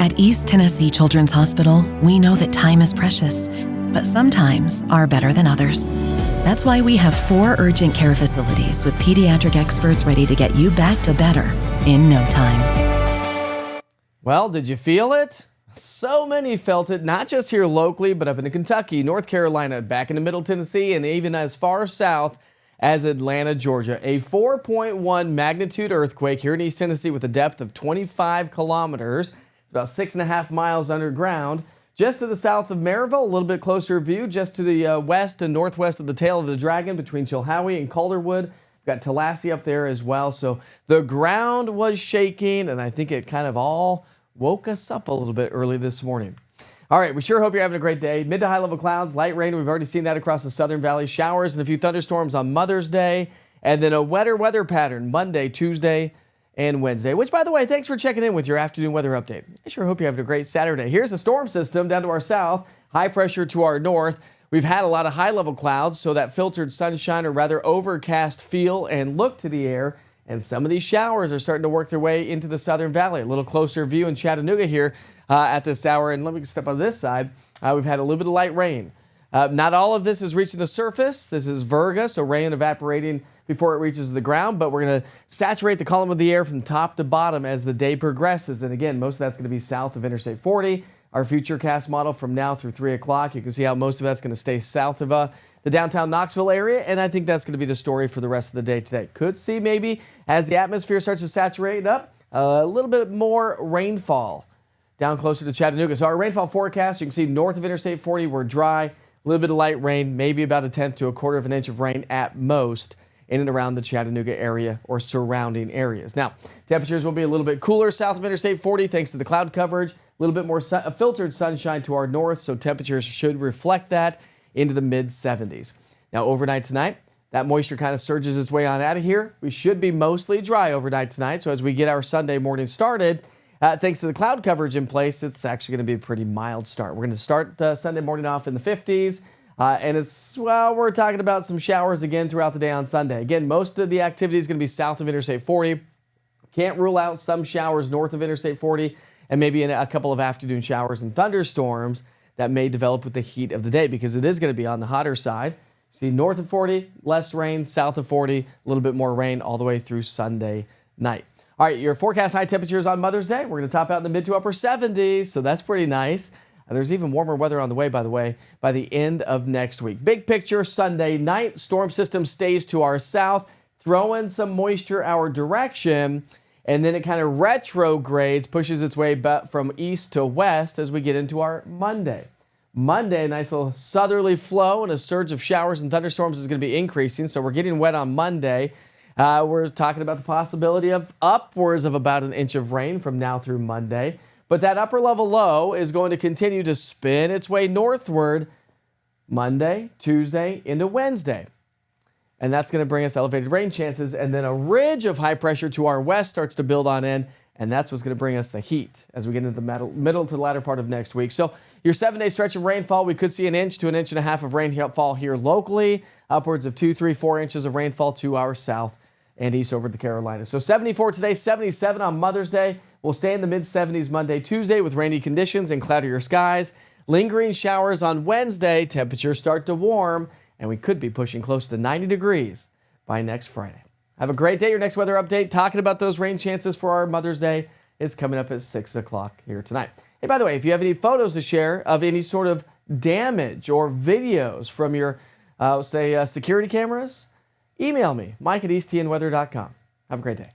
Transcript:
At East Tennessee Children's Hospital, we know that time is precious, but some times are better than others. That's why we have 4 urgent care facilities with pediatric experts ready to get you back to better in no time. Well, did you feel it? So many felt it, not just here locally, but up in Kentucky, North Carolina, back into Middle Tennessee, and even as far south as Atlanta, Georgia. A 4.1 magnitude earthquake here in East Tennessee with a depth of 25 kilometers. It's about 6.5 miles underground. Just to the south of Maryville, a little bit closer view, just to the west and northwest of the Tail of the Dragon between Chilhowie and Calderwood. We've got Tallahassee up there as well. So the ground was shaking, and I think it kind of all woke us up a little bit early this morning. All right, we sure hope you're having a great day. Mid to high level clouds, light rain. We've already seen that across the Southern Valley. Showers and a few thunderstorms on Mother's Day. And then a wetter weather pattern Monday, Tuesday, and Wednesday. Which, by the way, thanks for checking in with your afternoon weather update. I sure hope you're having a great Saturday. Here's a storm system down to our south, high pressure to our north. We've had a lot of high level clouds, so that filtered sunshine or rather overcast feel and look to the air. And some of these showers are starting to work their way into the Southern Valley. A little closer view in Chattanooga here at this hour. And let me step on this side. We've had a little bit of light rain. Not all of this is reaching the surface. This is virga, so rain evaporating before it reaches the ground. But we're going to saturate the column of the air from top to bottom as the day progresses. And again, most of that's going to be south of Interstate 40. Our futurecast model from now through 3 o'clock. You can see how most of that's going to stay south of the downtown Knoxville area. And I think that's going to be the story for the rest of the day today. Could see maybe as the atmosphere starts to saturate up, a little bit more rainfall down closer to Chattanooga. So our rainfall forecast, you can see north of Interstate 40, we're dry, a little bit of light rain, maybe about 1/10 to 1/4 of an inch of rain at most in and around the Chattanooga area or surrounding areas. Now, temperatures will be a little bit cooler south of Interstate 40 thanks to the cloud coverage. A little bit more filtered sunshine to our north, so temperatures should reflect that into the mid-70s. Now, overnight tonight, that moisture kind of surges its way on out of here. We should be mostly dry overnight tonight, so as we get our Sunday morning started, thanks to the cloud coverage in place, it's actually going to be a pretty mild start. We're going to start Sunday morning off in the 50s, and we're talking about some showers again throughout the day on Sunday. Again, most of the activity is going to be south of Interstate 40. Can't rule out some showers north of Interstate 40. And maybe a couple of afternoon showers and thunderstorms that may develop with the heat of the day because it is going to be on the hotter side. See, north of 40, less rain, south of 40, a little bit more rain all the way through Sunday night. All right, your forecast high temperatures on Mother's Day. We're going to top out in the mid to upper 70s, so that's pretty nice. There's even warmer weather on the way, by the way, by the end of next week. Big picture Sunday night, storm system stays to our south, throwing some moisture our direction. And then it kind of retrogrades, pushes its way back from east to west as we get into our Monday. Monday, a nice little southerly flow and a surge of showers and thunderstorms is going to be increasing. So we're getting wet on Monday. We're talking about the possibility of upwards of about 1 inch of rain from now through Monday. But that upper level low is going to continue to spin its way northward Monday, Tuesday, into Wednesday. And that's going to bring us elevated rain chances. And then a ridge of high pressure to our west starts to build on in. And that's what's going to bring us the heat as we get into the middle to the latter part of next week. So your 7-day stretch of rainfall, we could see 1 inch to 1.5 inches of rainfall here locally. Upwards of 2, 3, 4 inches of rainfall to our south and east over the Carolinas. So 74 today, 77 on Mother's Day. We'll stay in the mid-70s Monday, Tuesday with rainy conditions and cloudier skies. Lingering showers on Wednesday. Temperatures start to warm. And we could be pushing close to 90 degrees by next Friday. Have a great day. Your next weather update, talking about those rain chances for our Mother's Day, is coming up at 6 o'clock here tonight. Hey, by the way, if you have any photos to share of any sort of damage or videos from your, security cameras, email me, Mike@easttnweather.com. Have a great day.